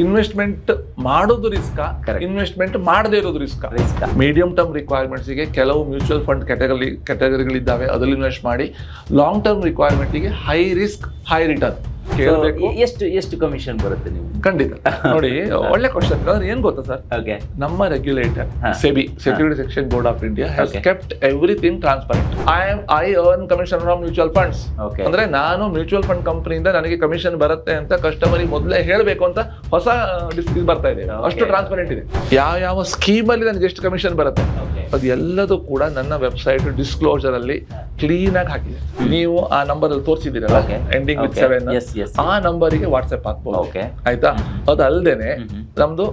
Investment ಮಾಡೋದು risk, investment ಮಾಡದೇ ಇರೋದು ರಿಸ್ಕ್. ಮೀಡಿಯಂ ಟರ್ಮ್ ರಿಕ್ವೈರ್ಮೆಂಟ್ಸ್ಗೆ ಕೆಲವು ಮ್ಯೂಚುವಲ್ ಫಂಡ್ ಕ್ಯಾಟಗರಿಗಳಿದ್ದಾವೆ, ಅದ್ರಲ್ಲಿ ಇನ್ವೆಸ್ಟ್ ಮಾಡಿ. ಲಾಂಗ್ ಟರ್ಮ್ ರಿಕ್ವೈರ್ಮೆಂಟ್ಗೆ ಹೈ ರಿಸ್ಕ್ ಹೈ ರಿಟರ್ನ್ ಕೇಳಬೇಕು. ಎಷ್ಟು ಕಮಿಷನ್ ಬರುತ್ತೆ ನೀವು? ಖಂಡಿತ ನೋಡಿ, ಒಳ್ಳೆ ಕ್ವಶನ್. ಏನ್ ಗೊತ್ತಾ ಸರ್, ನಮ್ಮ regulator SEBI, securities exchange board of India, has kept everything transparent. I earn commission from mutual funds. ಅಂದ್ರೆ ನಾನು ಮ್ಯೂಚುವಲ್ ಫಂಡ್ ಕಂಪನಿಯಿಂದ ನನಗೆ ಕಮಿಷನ್ ಬರುತ್ತೆ ಅಂತ ಕಸ್ಟಮರ್ ಮೊದಲೇ ಹೇಳಬೇಕು ಅಂತ ಹೊಸ ಬರ್ತಾ ಇದೆ. ಅಷ್ಟು ಟ್ರಾನ್ಸ್ಪರೆಂಟ್ ಇದೆ. ಯಾವ ಸ್ಕೀಮ್ ಅಲ್ಲಿ ನನಗೆ ಎಷ್ಟು ಕಮಿಷನ್ ಬರುತ್ತೆ ಅದು ಎಲ್ಲದೂ ಕೂಡ ನನ್ನ ವೆಬ್ಸೈಟ್ ಡಿಸ್ಕ್ಲೋಸರ್ ಅಲ್ಲಿ ಕ್ಲೀನ್ ಆಗಿ ಹಾಕಿದೆ. ನೀವು ಆ ನಂಬರ್ ಅಲ್ಲಿ ತೋರಿಸಿದಿರಲ್ಲ ಎಂಡಿಂಗ್ ವಿತ್ 7, ಆ ನಂಬರಿಗೆ ವಾಟ್ಸ್ಆಪ್ ಹಾಕ್ಬೋದು. ಆಯ್ತಾ? ಅದಲ್ದೇನೆ ನಮ್ದು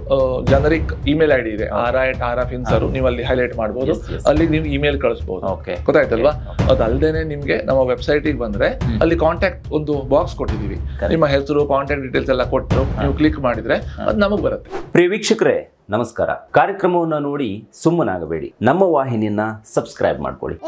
ಜನರಿಕ್ ಇಮೇಲ್ ಐಡಿ ಇದೆ, RI@RFINSER. ನೀವು ಅಲ್ಲಿ ಹೈಲೈಟ್ ಮಾಡಬಹುದು, ಅಲ್ಲಿ ನೀವು ಇಮೇಲ್ ಕಳಿಸಬಹುದು. ಗೊತ್ತಾಯ್ತಲ್ವಾ? ಅದಲ್ದೇನೆ ನಿಮ್ಗೆ ನಮ್ಮ ವೆಬ್ಸೈಟ್ ಬಂದ್ರೆ ಅಲ್ಲಿ ಕಾಂಟ್ಯಾಕ್ಟ್ ಒಂದು ಬಾಕ್ಸ್ ಕೊಟ್ಟಿದೀವಿ. ನಿಮ್ಮ ಹೆಸರು, ಕಾಂಟ್ಯಾಕ್ಟ್ ಡೀಟೇಲ್ಸ್ ಎಲ್ಲ ಕೊಟ್ಟು ನೀವು ಕ್ಲಿಕ್ ಮಾಡಿದ್ರೆ ಅದು ನಮಗ್ ಬರುತ್ತೆ. ಪ್ರಿಯ ವೀಕ್ಷಕರೇ ನಮಸ್ಕಾರ. ಕಾರ್ಯಕ್ರಮವನ್ನು ನೋಡಿ ಸುಮ್ಮನಾಗಬೇಡಿ, ನಮ್ಮ ವಾಹಿನಿಯನ್ನ ಸಬ್ಸ್ಕ್ರೈಬ್ ಮಾಡ್ಕೊಳ್ಳಿ.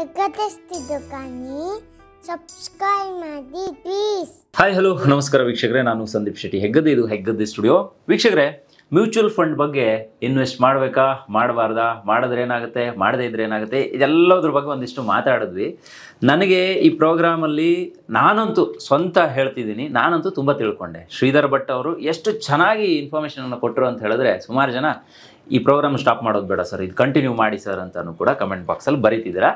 ಹಾಯ್ ಹಲೋ ನಮಸ್ಕಾರ ವೀಕ್ಷಕರೇ, ನಾನು ಸಂದೀಪ್ ಶೆಟ್ಟಿ, ಹೆಗ್ಗದ್ದೆ. ಇದು ಹೆಗ್ಗದ್ದೆ ಸ್ಟುಡಿಯೋ. ವೀಕ್ಷಕರೇ, ಮ್ಯೂಚುವಲ್ ಫಂಡ್ ಬಗ್ಗೆ ಇನ್ವೆಸ್ಟ್ ಮಾಡಬೇಕಾ ಮಾಡಬಾರ್ದಾ, ಮಾಡಿದ್ರೆ ಏನಾಗುತ್ತೆ, ಮಾಡದೇ ಇದ್ರೆ ಏನಾಗುತ್ತೆ, ಇದೆಲ್ಲದ್ರ ಬಗ್ಗೆ ಒಂದಿಷ್ಟು ಮಾತಾಡಿದ್ವಿ. ನನಗೆ ಈ ಪ್ರೋಗ್ರಾಮಲ್ಲಿ ನಾನಂತೂ ಸ್ವಂತ ಹೇಳ್ತಿದ್ದೀನಿ, ನಾನಂತೂ ತುಂಬ ತಿಳ್ಕೊಂಡೆ. ಶ್ರೀಧರ್ ಭಟ್ ಅವರು ಎಷ್ಟು ಚೆನ್ನಾಗಿ ಇನ್ಫಾರ್ಮೇಷನನ್ನು ಕೊಟ್ಟರು ಅಂತ ಹೇಳಿದ್ರೆ, ಸುಮಾರು ಜನ ಈ ಪ್ರೋಗ್ರಾಮ್ ಸ್ಟಾಪ್ ಮಾಡೋದು ಬೇಡ ಸರ್, ಇದು ಕಂಟಿನ್ಯೂ ಮಾಡಿ ಸರ್ ಅಂತಲೂ ಕೂಡ ಕಮೆಂಟ್ ಬಾಕ್ಸಲ್ಲಿ ಬರೀತಿದ್ದೀರಾ.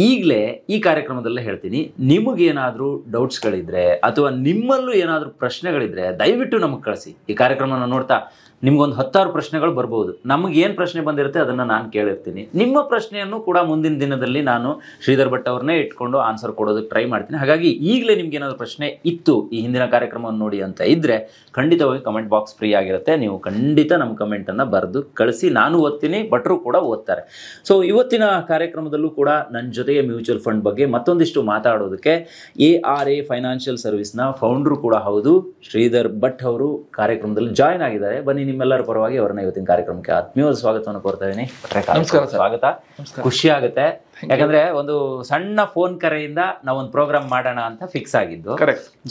ಈಗಲೇ ಈ ಕಾರ್ಯಕ್ರಮದಲ್ಲೇ ಹೇಳ್ತೀನಿ, ನಿಮಗೇನಾದರೂ ಡೌಟ್ಸ್ಗಳಿದ್ರೆ ಅಥವಾ ನಿಮ್ಮಲ್ಲೂ ಏನಾದರೂ ಪ್ರಶ್ನೆಗಳಿದ್ರೆ ದಯವಿಟ್ಟು ನಮಗೆ ಕಳಿಸಿ. ಈ ಕಾರ್ಯಕ್ರಮನ ನೋಡ್ತಾ ನಿಮ್ಗೊಂದು 10 ಪ್ರಶ್ನೆಗಳು ಬರ್ಬೋದು. ನಮಗೇನು ಪ್ರಶ್ನೆ ಬಂದಿರುತ್ತೆ ಅದನ್ನು ನಾನು ಕೇಳಿರ್ತೀನಿ. ನಿಮ್ಮ ಪ್ರಶ್ನೆಯನ್ನು ಕೂಡ ಮುಂದಿನ ದಿನದಲ್ಲಿ ನಾನು ಶ್ರೀಧರ್ ಭಟ್ ಅವ್ರನ್ನೇ ಇಟ್ಕೊಂಡು ಆನ್ಸರ್ ಕೊಡೋದಕ್ಕೆ ಟ್ರೈ ಮಾಡ್ತೀನಿ. ಹಾಗಾಗಿ ಈಗಲೇ ನಿಮ್ಗೆ ಏನಾದರೂ ಪ್ರಶ್ನೆ ಇತ್ತು ಈ ಹಿಂದಿನ ಕಾರ್ಯಕ್ರಮವನ್ನು ನೋಡಿ ಅಂತ ಇದ್ದರೆ ಖಂಡಿತವಾಗಿ ಕಮೆಂಟ್ ಬಾಕ್ಸ್ ಫ್ರೀ ಆಗಿರುತ್ತೆ. ನೀವು ಖಂಡಿತ ನಮ್ಮ ಕಮೆಂಟನ್ನು ಬರೆದು ಕಳಿಸಿ, ನಾನು ಓದ್ತೀನಿ, ಭಟ್ರು ಕೂಡ ಓದ್ತಾರೆ. ಸೊ ಇವತ್ತಿನ ಕಾರ್ಯಕ್ರಮದಲ್ಲೂ ಕೂಡ ನನ್ನ ಜೊತೆಗೆ ಮ್ಯೂಚುವಲ್ ಫಂಡ್ ಬಗ್ಗೆ ಮತ್ತೊಂದಿಷ್ಟು ಮಾತಾಡೋದಕ್ಕೆ ARA ಫೈನಾನ್ಷಿಯಲ್ ಸರ್ವಿಸ್ನ ಫೌಂಡ್ರು ಕೂಡ ಹೌದು ಶ್ರೀಧರ್ ಭಟ್ ಅವರು ಕಾರ್ಯಕ್ರಮದಲ್ಲಿ ಜಾಯ್ನ್ ಆಗಿದ್ದಾರೆ. ಬನ್ನಿ, ನಿಮ್ಮೆಲ್ಲರ ಪರವಾಗಿ ಅವರನ್ನ ಇವತ್ತಿನ ಕಾರ್ಯಕ್ರಮಕ್ಕೆ ಆತ್ಮೀಯವಾದ ಸ್ವಾಗತವನ್ನು ಕೋರ್ತಾ ಇದ್ದೀನಿ. ನಮಸ್ಕಾರ. ಸ್ವಾಗತ. ಖುಷಿ ಆಗುತ್ತೆ, ಯಾಕಂದ್ರೆ ಒಂದು ಸಣ್ಣ ಫೋನ್ ಕರೆಯಿಂದ ನಾವೊಂದು ಪ್ರೋಗ್ರಾಮ್ ಮಾಡೋಣ ಅಂತ ಫಿಕ್ಸ್ ಆಗಿದ್ದು.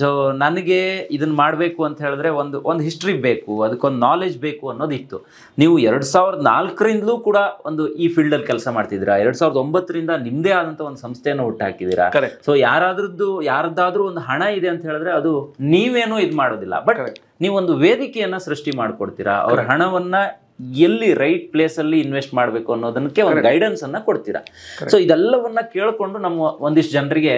ಸೊ ನನಗೆ ಇದನ್ನ ಮಾಡಬೇಕು ಅಂತ ಹೇಳಿದ್ರೆ ಒಂದು ಹಿಸ್ಟ್ರಿ ಬೇಕು, ಅದಕ್ಕೊಂದು ನಾಲೆಜ್ ಬೇಕು ಅನ್ನೋದಿತ್ತು. ನೀವು 2004ರಿಂದಲೂ ಕೂಡ ಒಂದು ಈ ಫೀಲ್ಡ್ ಅಲ್ಲಿ ಕೆಲಸ ಮಾಡ್ತಿದ್ದೀರಾ. 2009ರಿಂದ ನಿಮ್ದೇ ಆದಂತ ಒಂದು ಸಂಸ್ಥೆಯನ್ನು ಹುಟ್ಟಾಕಿದ್ದೀರಾ. ಸೊ ಯಾರದಾದ್ರೂ ಒಂದು ಹಣ ಇದೆ ಅಂತ ಹೇಳಿದ್ರೆ ಅದು ನೀವೇನೂ ಇದು ಮಾಡೋದಿಲ್ಲ, ಬಟ್ ನೀವೊಂದು ವೇದಿಕೆಯನ್ನ ಸೃಷ್ಟಿ ಮಾಡ್ಕೊಡ್ತೀರಾ. ಅವ್ರ ಹಣವನ್ನ ಎಲ್ಲಿ ರೈಟ್ ಪ್ಲೇಸ್ ಅಲ್ಲಿ ಇನ್ವೆಸ್ಟ್ ಮಾಡಬೇಕು ಅನ್ನೋದಕ್ಕೆ ಒಂದು ಗೈಡೆನ್ಸ್ ಅನ್ನ ಕೊಡ್ತೀರಾ. ಸೊ ಇದೆಲ್ಲವನ್ನ ಕೇಳ್ಕೊಂಡು ನಮ್ಮ ಒಂದಿಷ್ಟು ಜನರಿಗೆ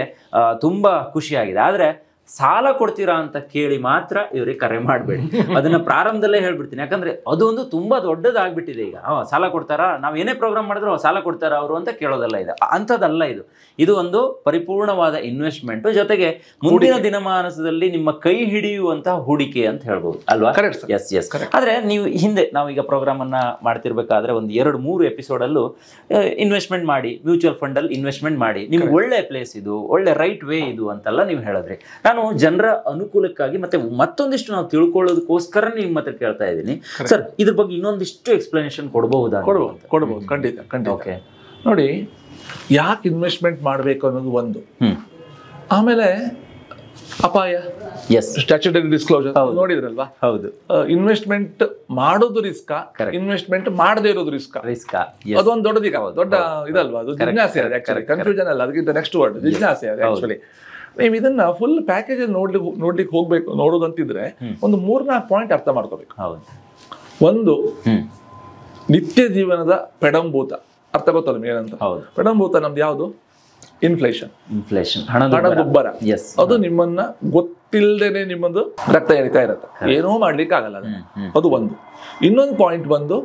ತುಂಬಾ ಖುಷಿ ಆಗಿದೆ. ಆದ್ರೆ ಸಾಲ ಕೊಡ್ತೀರಾ ಅಂತ ಕೇಳಿ ಮಾತ್ರ ಇವ್ರಿಗೆ ಕರೆ ಮಾಡಬೇಡಿ. ಅದನ್ನ ಪ್ರಾರಂಭದಲ್ಲೇ ಹೇಳ್ಬಿಡ್ತೀನಿ, ಯಾಕಂದ್ರೆ ಅದೊಂದು ತುಂಬಾ ದೊಡ್ಡದಾಗ್ಬಿಟ್ಟಿದೆ ಈಗ. ಸಾಲ ಕೊಡ್ತಾರಾ, ನಾವ್ ಏನೇ ಪ್ರೋಗ್ರಾಮ್ ಮಾಡಿದ್ರು ಸಾಲ ಕೊಡ್ತಾರಾ ಅವರು ಅಂತ ಕೇಳೋದಲ್ಲ. ಅಂಥದ್ದಲ್ಲ ಇದು. ಇದು ಒಂದು ಪರಿಪೂರ್ಣವಾದ ಇನ್ವೆಸ್ಟ್ಮೆಂಟ್, ಜೊತೆಗೆ ಮುಂದಿನ ದಿನಮಾನದಲ್ಲಿ ನಿಮ್ಮ ಕೈ ಹಿಡಿಯುವಂತಹ ಹೂಡಿಕೆ ಅಂತ ಹೇಳ್ಬೋದು ಅಲ್ವಾ? ಎಸ್. ಆದ್ರೆ ನೀವು ಹಿಂದೆ ನಾವೀಗ ಪ್ರೋಗ್ರಾಮ್ ಅನ್ನ ಮಾಡ್ತಿರ್ಬೇಕಾದ್ರೆ ಒಂದು 2-3 ಎಪಿಸೋಡ್ ಅಲ್ಲೂ ಇನ್ವೆಸ್ಟ್ಮೆಂಟ್ ಮಾಡಿ, ಮ್ಯೂಚುವಲ್ ಫಂಡ್ ಅಲ್ಲಿ ಇನ್ವೆಸ್ಟ್ಮೆಂಟ್ ಮಾಡಿ, ನಿಮ್ಗೆ ಒಳ್ಳೆ ಪ್ಲೇಸ್ ಇದು, ಒಳ್ಳೆ ರೈಟ್ ವೇ ಇದು ಅಂತೆಲ್ಲ ನೀವು ಹೇಳಿದ್ರಿ. ನಾನು ಜನರ ಅನುಕೂಲಕ್ಕಾಗಿ ಮತ್ತೆ ಮತ್ತೊಂದಿಷ್ಟು ನಾವು ತಿಳ್ಕೊಳ್ಳೋದಕ್ಕೋಸ್ಕರ ನಿಮ್ಮ ಹತ್ರ ಕೇಳ್ತಾ ಇದ್ದೀನಿ. ಸರ್, ಇದ್ರ ಬಗ್ಗೆ ಇನ್ನೊಂದಿಷ್ಟು ಎಕ್ಸ್ಪ್ಲನೇಷನ್ ಕೊಡಬಹುದಾ? ಕೊಡಬಹುದು, ಖಂಡಿತ. ಓಕೆ, ನೋಡಿ, ಯಾಕೆ ಇನ್ವೆಸ್ಟ್ಮೆಂಟ್ ಮಾಡಬೇಕು ಅನ್ನೋದು ಒಂದು. ಆಮೇಲೆ ಅಪಾಯ, ಸ್ಟ್ಯಾಚ್ಯುಟರಿ ಡಿಸ್ಕ್ಲೋಸರ್ ನೋಡಿದ್ರಲ್ವಾ? ಹೌದು. ಇನ್ವೆಸ್ಟ್ಮೆಂಟ್ ಮಾಡೋದು ರಿಸ್ಕ್, ಇನ್ವೆಸ್ಟ್ಮೆಂಟ್ ಮಾಡದೇ ಇರೋದು ರಿಸ್ಕ್. ಅದೊಂದು ದೊಡ್ಡ ಇದಲ್ವಾ? ಅದು ಜಿಜ್ಞಾಸೆ. ಕನ್ಫ್ಯೂಷನ್ ಅಲ್ಲ, ಅದಕ್ಕಿಂತ ನೆಕ್ಸ್ಟ್ ವರ್ಡ್ ಜಿಜ್ಞಾಸೆ. ಆಕ್ಚುಲಿ ನೀವು ಇದನ್ನ ಫುಲ್ ಪ್ಯಾಕೇಜ್ ನೋಡ್ಲಿಕ್ಕೆ ಹೋಗ್ಬೇಕು. ನೋಡೋದಂತಿದ್ರೆ ಒಂದು 3-4 ಪಾಯಿಂಟ್ ಅರ್ಥ ಮಾಡ್ಕೋಬೇಕು. ಒಂದು, ನಿತ್ಯ ಜೀವನದ ಪೆಡಂಭೂತ ಅರ್ಥ ಗೊತ್ತಲ್ಲ ನಿಮ್ಗೆ ಏನಂತ? ಪೆಡಂಭೂತ ನಮ್ದು ಯಾವುದು? ಇನ್ಫ್ಲೇಷನ್, ಹಣದುಬ್ಬರ. ಅದು ನಿಮ್ಮನ್ನ ಗೊತ್ತಿಲ್ಲದೇನೆ ನಿಮ್ಮದು ರಕ್ತ ಎಳಿತಾ ಇರತ್ತೆ, ಏನೋ ಮಾಡ್ಲಿಕ್ಕೆ ಆಗಲ್ಲ. ಅದು ಒಂದು. ಇನ್ನೊಂದು ಪಾಯಿಂಟ್ ಬಂದು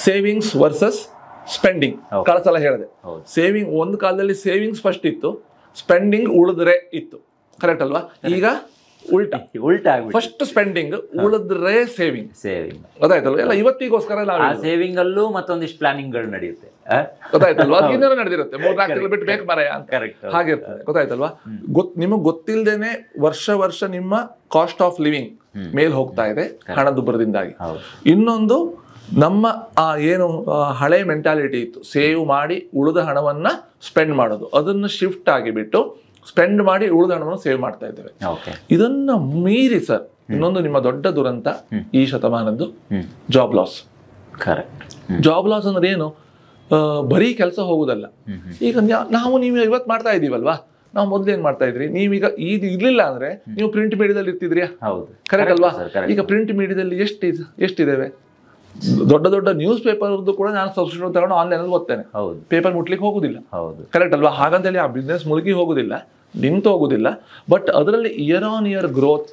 ಸೇವಿಂಗ್ಸ್ ವರ್ಸಸ್ ಸ್ಪೆಂಡಿಂಗ್. ಕಳಸಲ ಹೇಳಿದೆ, ಸೇವಿಂಗ್ ಒಂದು ಕಾಲದಲ್ಲಿ ಸೇವಿಂಗ್ಸ್ ಫಸ್ಟ್ ಇತ್ತು, ಸ್ಪೆಂಡಿಂಗ್ ಉಳಿದ್ರೆ ಇತ್ತು. ಕರೆಕ್ಟ್ ಅಲ್ವಾ? ಈಗ ಉಲ್ಟಾ ಫಸ್ಟ್ ಸ್ಪೆಂಡಿಂಗ್, ಉಳಿದ್ರೆ ಸೇವಿಂಗ್. ಗೊತ್ತಾಯ್ತಲ್ವ? ಎಲ್ಲ ಇವತ್ತಿಗೋಸ್ಕರ ಸೇವಿಂಗ್ ಅಲ್ಲೂ ಮತ್ತೊಂದಿಷ್ಟು ಪ್ಲಾನಿಂಗ್ ಗಳು ನಡೆಯುತ್ತೆ. ಗೊತ್ತಾಯ್ತಲ್ವಾ? ಅದಕ್ಕಿಂತ ನಡೆದಿರುತ್ತೆ, 3-4 ತಿಂಗಳು ಬಿಟ್ಟು ಬೇಕು ಮರ ಅಂತ ಹಾಗಿರ್ತದೆ. ಗೊತ್ತಾಯ್ತಲ್ವಾ? ನಿಮಗ್ ಗೊತ್ತಿಲ್ದೇನೆ ವರ್ಷ ನಿಮ್ಮ ಕಾಸ್ಟ್ ಆಫ್ ಲಿವಿಂಗ್ ಮೇಲ್ ಹೋಗ್ತಾ ಇದೆ ಹಣದುಬ್ಬರದಿಂದಾಗಿ. ಇನ್ನೊಂದು, ನಮ್ಮ ಏನು ಹಳೆ ಮೆಂಟಾಲಿಟಿ ಇತ್ತು, ಸೇವ್ ಮಾಡಿ ಉಳಿದ ಹಣವನ್ನ ಸ್ಪೆಂಡ್ ಮಾಡೋದು, ಅದನ್ನ ಶಿಫ್ಟ್ ಆಗಿಬಿಟ್ಟು ಸ್ಪೆಂಡ್ ಮಾಡಿ ಉಳಿದ ಹಣವನ್ನು ಸೇವ್ ಮಾಡ್ತಾ ಇದ್ದೇವೆ. ಇದನ್ನ ಮೀರಿ ಸರ್ ಇನ್ನೊಂದು ನಿಮ್ಮ ದೊಡ್ಡ ದುರಂತ ಈ ಶತಮಾನದ್ದು ಜಾಬ್ ಲಾಸ್. ಜಾಬ್ ಲಾಸ್ ಅಂದ್ರೆ ಏನು? ಬರೀ ಕೆಲಸ ಹೋಗುದಲ್ಲ. ಈಗ ನಾವು ನೀವು ಇವತ್ತು ಮಾಡ್ತಾ ಇದೀವಲ್ವಾ, ನಾವು ಮೊದ್ಲು ಏನ್ ಮಾಡ್ತಾ ಇದ್ರಿ, ನೀವೀಗ ಇದು ಇರ್ಲಿಲ್ಲ ಅಂದ್ರೆ ನೀವು ಪ್ರಿಂಟ್ ಮೀಡಿಯಾದಲ್ಲಿ ಇರ್ತಿದ್ರಿಯಾ? ಕರೆಕ್ಟ್ ಅಲ್ವಾ? ಈಗ ಪ್ರಿಂಟ್ ಮೀಡಿಯಾದಲ್ಲಿ ಎಷ್ಟಿದ್ದೇವೆ? ದೊಡ್ಡ ದೊಡ್ಡ ನ್ಯೂಸ್ ಪೇಪರ್ದು ಕೂಡ ನಾನು ಸಬ್ಸ್ಕ್ರಿಪ್ಷನ್ ತಗೊಂಡು ಆನ್ಲೈನ್ ಅಲ್ಲಿ ಓದ್ತೇನೆ. ಪೇಪರ್ ಮುಟ್ಲಿಕ್ಕೆ ಹೋಗುದಿಲ್ಲ. ಕರೆಕ್ಟ್ ಅಲ್ವಾ? ಹಾಗಂತೇಳಿ ಆ ಬಿಸ್ನೆಸ್ ಮುಳುಗಿ ಹೋಗುದಿಲ್ಲ, ನಿಂತು ಹೋಗುದಿಲ್ಲ. ಬಟ್ ಅದರಲ್ಲಿ ಇಯರ್ ಆನ್ ಇಯರ್ ಗ್ರೋತ್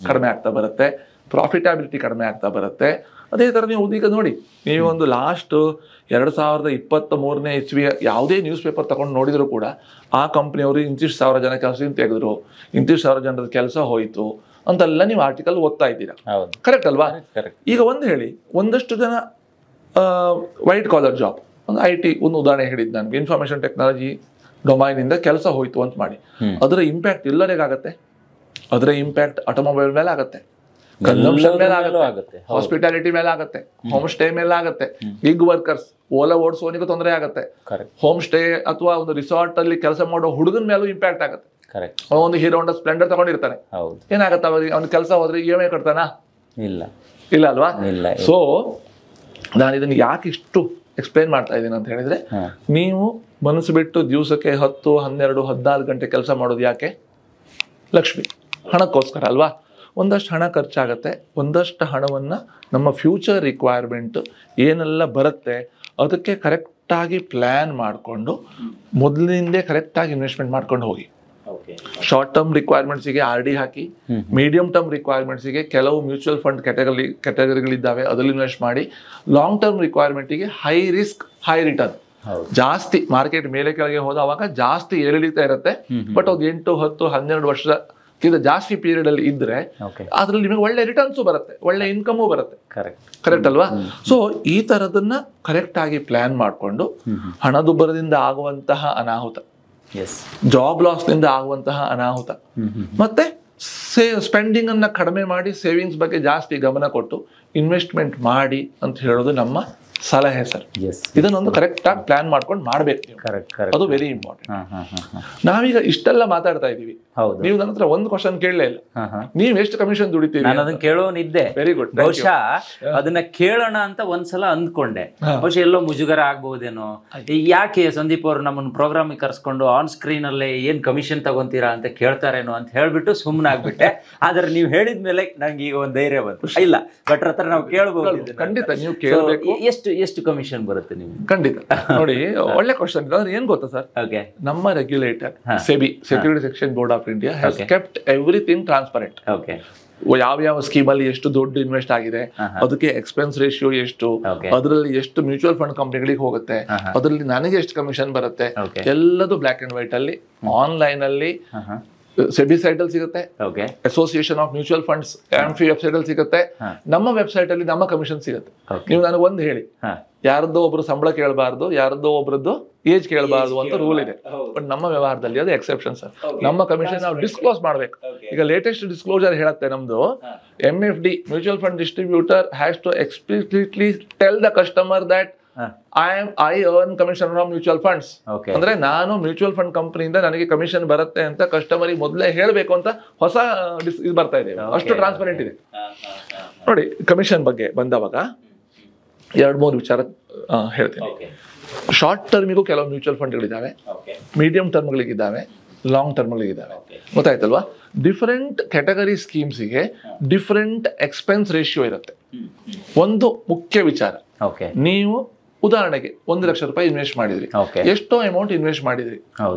ಕಡಿಮೆ ಆಗ್ತಾ ಬರುತ್ತೆ, ಪ್ರಾಫಿಟಬಿಲಿಟಿ ಕಡಿಮೆ ಆಗ್ತಾ ಬರುತ್ತೆ. ಅದೇ ತರ ನೀವು ಈಗ ನೋಡಿ, ನೀವು ಒಂದು ಲಾಸ್ಟ್ 2023ನೇ ಇಸ್ವಿಯ ಯಾವುದೇ ನ್ಯೂಸ್ ಪೇಪರ್ ತಗೊಂಡು ನೋಡಿದ್ರು ಕೂಡ ಆ ಕಂಪ್ನಿಯವರು ಇಂತಿಷ್ಟು 1000 ಜನ ಕೆಲಸದಿಂದ ತೆಗೆದ್ರು, ಇಂತಿಷ್ಟು 1000 ಜನರ ಕೆಲಸ ಹೋಯಿತು ಅಂತೆಲ್ಲ ನೀವು ಆರ್ಟಿಕಲ್ ಓದ್ತಾ ಇದ್ದೀರಾ. ಕರೆಕ್ಟ್ ಅಲ್ವಾ? ಈಗ ಒಂದು ಹೇಳಿ, ಒಂದಷ್ಟು ಜನ ವೈಟ್ ಕಾಲರ್ ಜಾಬ್, ಒಂದು IT ಒಂದು ಉದಾಹರಣೆ ಹೇಳಿದ್ದು ನನಗೆ, ಇನ್ಫಾರ್ಮೇಶನ್ ಟೆಕ್ನಾಲಜಿ ಡೊಮೈನಿಂದ ಕೆಲಸ ಹೋಯ್ತು ಅಂತ ಮಾಡಿ, ಅದರ ಇಂಪ್ಯಾಕ್ಟ್ ಎಲ್ಲರಿಗಾಗತ್ತೆ. ಅದರ ಇಂಪ್ಯಾಕ್ಟ್ ಆಟೋಮೊಬೈಲ್ ಮೇಲೆ ಆಗುತ್ತೆ, ಕನ್ಸಂಪ್ಷನ್ ಮೇಲೆ ಆಗುತ್ತೆ, ಹಾಸ್ಪಿಟಾಲಿಟಿ ಮೇಲೆ ಆಗುತ್ತೆ, ಹೋಮ್ ಸ್ಟೇ ಮೇಲೆ ಆಗುತ್ತೆ, ಗಿಗ್ ವರ್ಕರ್ಸ್ ಓಲಾ ಓಡಿಸೋನಿಗೂ ತೊಂದರೆ ಆಗುತ್ತೆ, ಹೋಮ್ ಸ್ಟೇ ಅಥವಾ ಒಂದು ರಿಸಾರ್ಟ್ ಅಲ್ಲಿ ಕೆಲಸ ಮಾಡೋ ಹುಡುಗನ ಮೇಲೂ ಇಂಪ್ಯಾಕ್ಟ್ ಆಗುತ್ತೆ. ಒಂದು ಹೀರೋ ಹೋಂಡಾ ಸ್ಪ್ಲೆಂಡರ್ ತಗೊಂಡಿರ್ತಾನೆ, ಏನಾಗತ್ತೆ ಅವ್ನ ಕೆಲಸ ಹೋದ್ರೆ EMI ಕಟ್ತಾನ? ಇಲ್ಲ ಅಲ್ವಾ? ಸೊ ನಾನು ಇದನ್ನ ಯಾಕೆ ಇಷ್ಟು ಎಕ್ಸ್ಪ್ಲೈನ್ ಮಾಡ್ತಾ ಇದ್ದೀನಿ ಅಂತ ಹೇಳಿದ್ರೆ, ನೀವು ಮನಸ್ಸು ಬಿಟ್ಟು ದಿವಸಕ್ಕೆ 10, 12, 14 ಗಂಟೆ ಕೆಲಸ ಮಾಡೋದು ಯಾಕೆ? ಲಕ್ಷ್ಮಿ, ಹಣಕ್ಕೋಸ್ಕರ ಅಲ್ವಾ? ಒಂದಷ್ಟು ಹಣ ಖರ್ಚಾಗತ್ತೆ, ಒಂದಷ್ಟು ಹಣವನ್ನ ನಮ್ಮ ಫ್ಯೂಚರ್ ರಿಕ್ವೈರ್ಮೆಂಟ್ ಏನೆಲ್ಲ ಬರುತ್ತೆ ಅದಕ್ಕೆ ಕರೆಕ್ಟಾಗಿ ಪ್ಲ್ಯಾನ್ ಮಾಡಿಕೊಂಡು ಮೊದಲಿನಿಂದೇ ಕರೆಕ್ಟಾಗಿ ಇನ್ವೆಸ್ಟ್ಮೆಂಟ್ ಮಾಡ್ಕೊಂಡು ಹೋಗಿ. ಶಾರ್ಟ್ ಟರ್ಮ್ ರಿಕ್ವೈರ್ಮೆಂಟ್ಸಿಗೆ RD ಹಾಕಿ, ಮೀಡಿಯಂ ಟರ್ಮ್ ರಿಕ್ವೈರ್ಮೆಂಟ್ಸಿಗೆ ಕೆಲವು ಮ್ಯೂಚುವಲ್ ಫಂಡ್ ಕ್ಯಾಟಗರಿಗಳಿದ್ದಾವೆ ಅದರಲ್ಲಿ ಇನ್ವೆಸ್ಟ್ ಮಾಡಿ, ಲಾಂಗ್ ಟರ್ಮ್ ರಿಕ್ವೈರ್ಮೆಂಟಿಗೆ ಹೈ ರಿಸ್ಕ್ ಹೈ ರಿಟರ್ನ್, ಜಾಸ್ತಿ ಮಾರ್ಕೆಟ್ ಮೇಲೆ ಕೆಳಗೆ ಹೋದವಾಗ ಜಾಸ್ತಿ ಏರಿಳಿತಾ ಇರುತ್ತೆ, ಬಟ್ ಅದು 8, 10, 12 ವರ್ಷಕ್ಕಿಂತ ಜಾಸ್ತಿ ಪೀರಿಯಡ್ ಅಲ್ಲಿ ಇದ್ರೆ ಅದ್ರಲ್ಲಿ ನಿಮಗೆ ಒಳ್ಳೆ ರಿಟರ್ನ್ಸು ಬರುತ್ತೆ, ಒಳ್ಳೆ ಇನ್ಕಮು ಬರುತ್ತೆ. ಕರೆಕ್ಟ್ ಅಲ್ವಾ? ಸೊ ಈ ತರದನ್ನ ಕರೆಕ್ಟ್ ಆಗಿ ಪ್ಲಾನ್ ಮಾಡಿಕೊಂಡು ಹಣದುಬ್ಬರದಿಂದ ಆಗುವಂತಹ ಅನಾಹುತ, ಜಾಬ್ ಲಾಸ್ ನಿಂದ ಆಗುವಂತಹ ಅನಾಹುತ, ಮತ್ತೆ ಸ್ಪೆಂಡಿಂಗ್ ಅನ್ನ ಕಡಿಮೆ ಮಾಡಿ ಸೇವಿಂಗ್ಸ್ ಬಗ್ಗೆ ಜಾಸ್ತಿ ಗಮನ ಕೊಟ್ಟು ಇನ್ವೆಸ್ಟ್ಮೆಂಟ್ ಮಾಡಿ ಅಂತ ಹೇಳೋದು ನಮ್ಮ ಸಲಹೆ ಸರ್. ಇದನ್ನೊಂದು ಕರೆಕ್ಟ್ ಆಗಿ ಪ್ಲಾನ್ ಮಾಡ್ಕೊಂಡು ಮಾಡ್ಬೇಕು ನೀವು. ಅದು ವೆರಿ ಇಂಪಾರ್ಟೆಂಟ್. ನಾವೀಗ ಇಷ್ಟೆಲ್ಲ ಮಾತಾಡ್ತಾ ಇದೀವಿ, ನೀವು ನನ್ನ ಹತ್ರ ಒಂದು ಕ್ವಶನ್ ಕೇಳಲೇ ಇಲ್ಲ, ನೀವ್ ಎಷ್ಟು ಕಮಿಷನ್ ದುಡಿತೀರಿ? ನಾನು ಅದನ್ನ ಕೇಳೋನಿದ್ದೆ. Very good. ಬಹುಶಃ ಅದನ್ನ ಕೇಳೋಣ ಅಂತ ಒಂದ್ಸಲ ಅಂದ್ಕೊಂಡೆ, ಬಹುಶಃ ಎಲ್ಲೋ ಮುಜುಗರ ಆಗ್ಬಹುದೇನೋ, ಯಾಕೆ ಸಂದೀಪ್ ಅವರು ನಮ್ಮನ್ನ ಪ್ರೋಗ್ರಾಮ್ ಕರ್ಸ್ಕೊಂಡು ಆನ್ ಸ್ಕ್ರೀನ್ ಅಲ್ಲೇ ಏನ್ ಕಮಿಷನ್ ತಗೊಂತೀರಾ ಅಂತ ಕೇಳ್ತಾರೇನೋ ಅಂತ ಹೇಳ್ಬಿಟ್ಟು ಸುಮ್ಮನಾಗ್ಬಿಟ್ಟೆ. ಆದ್ರೆ ನೀವ್ ಹೇಳಿದ್ಮೇಲೆ ನಂಗೆ ಈಗ ಒಂದ್ ಧೈರ್ಯ ಬಂತು, ಇಲ್ಲ ಭಟ್ರ ಹತ್ರ ನಾವು ಕೇಳಬಹುದು. ಖಂಡಿತ ನೀವು ಕೇಳಬೇಕು. ಎಷ್ಟು ಕಮಿಷನ್ ಬರುತ್ತೆ ನಿಮ್ಗೆ? ಖಂಡಿತ. ನೋಡಿ, ಒಳ್ಳೆ ಕ್ವಶನ್. ಅಂದ್ರೆ ಏನ್ ಗೊತ್ತಾ ಸರ್, ನಮ್ಮ regulator SEBI, security section board of India, has kept everything transparent. ಯಾವ ಸ್ಕೀಮ್ ಅಲ್ಲಿ ಎಷ್ಟು ದುಡ್ಡು ಇನ್ವೆಸ್ಟ್ ಆಗಿದೆ, ಅದಕ್ಕೆ ಎಕ್ಸ್ಪೆನ್ಸ್ ರೇಷಿಯೋ ಎಷ್ಟು, ಅದರಲ್ಲಿ ಎಷ್ಟು ಮ್ಯೂಚುವಲ್ ಫಂಡ್ ಕಂಪನಿಗಳಿಗೆ ಹೋಗುತ್ತೆ, ಅದರಲ್ಲಿ ನನಗೆ ಎಷ್ಟು ಕಮಿಷನ್ ಬರುತ್ತೆ, ಎಲ್ಲದೂ ಬ್ಲಾಕ್ ಅಂಡ್ ವೈಟ್ ಅಲ್ಲಿ ಆನ್ಲೈನ್ ಅಲ್ಲಿ ಸೆಬಿ ಸೈಟ್ ಅಲ್ಲಿ ಸಿಗುತ್ತೆ, association of mutual funds AMFI website ಅಲ್ಲಿ ಸಿಗುತ್ತೆ, ನಮ್ಮ ವೆಬ್ಸೈಟ್ ಅಲ್ಲಿ ನಮ್ಮ ಕಮಿಷನ್ ಸಿಗುತ್ತೆ. ನೀವು ನನಗೆ ಒಂದು ಹೇಳಿ, ಯಾರದ್ದೋ ಒಬ್ರು ಸಂಬಳ ಕೇಳಬಾರ್ದು, ಯಾರದ್ದೋ ಒಬ್ರದ್ದು ಏಜ್ ಕೇಳಬಾರ್ದು ಅಂತ ರೂಲ್ ಇದೆ. ಬಟ್ ನಮ್ಮ ವ್ಯವಹಾರದಲ್ಲಿ ಅದು ಎಕ್ಸೆಪ್ಷನ್ ಸರ್. ನಮ್ಮ ಕಮಿಷನ್ ನಾವು ಡಿಸ್ಕ್ಲೋಸ್ ಮಾಡ್ಬೇಕು. ಈಗ ಲೇಟೆಸ್ಟ್ ಡಿಸ್ಕ್ಲೋಜರ್ ಹೇಳುತ್ತೆ ನಮ್ದು, MFD mutual fund distributor has to explicitly tell the customer that I earn commission from mutual funds. ಅಂದ್ರೆ ನಾನು ಮ್ಯೂಚುವಲ್ ಫಂಡ್ ಕಂಪನಿಯಿಂದ ನನಗೆ ಕಮಿಷನ್ ಬರುತ್ತೆ ಅಂತ ಕಸ್ಟಮರ್ ಮೊದಲೇ ಹೇಳಬೇಕು ಅಂತ ಹೊಸ ಇದು ಬರ್ತಾ ಇದೆ. ಅಷ್ಟು ಟ್ರಾನ್ಸ್ಪರೆಂಟ್ ಇದೆ. ನೋಡಿ, ಕಮಿಷನ್ ಬಗ್ಗೆ ಬಂದವಾಗ 2-3 ವಿಚಾರ ಹೇಳ್ತೀನಿ. ಶಾರ್ಟ್ ಟರ್ಮಿಗೂ ಕೆಲವು ಮ್ಯೂಚುವಲ್ ಫಂಡ್ಗಳಿದ್ದಾವೆ, ಮೀಡಿಯಂ ಟರ್ಮ್ಗಳಿಗಿದ್ದಾವೆ, ಲಾಂಗ್ ಟರ್ಮ್ಗಳಿಗಿದ್ದಾವೆ. ಗೊತ್ತಾಯ್ತಲ್ವಾ? ಡಿಫರೆಂಟ್ ಕ್ಯಾಟಗರಿ ಸ್ಕೀಮ್ಸಿಗೆ ಡಿಫರೆಂಟ್ ಎಕ್ಸ್ಪೆನ್ಸ್ ರೇಷಿಯೋ ಇರುತ್ತೆ. ಒಂದು ಮುಖ್ಯ ವಿಚಾರ, ನೀವು ಉದಾಹರಣೆಗೆ 1 ಲಕ್ಷ ರೂಪಾಯಿ ಇನ್ವೆಸ್ಟ್ ಮಾಡಿದ್ರಿ, ಎಷ್ಟೋ ಅಮೌಂಟ್ ಇನ್ವೆಸ್ಟ್ ಮಾಡಿದ್ರಿ,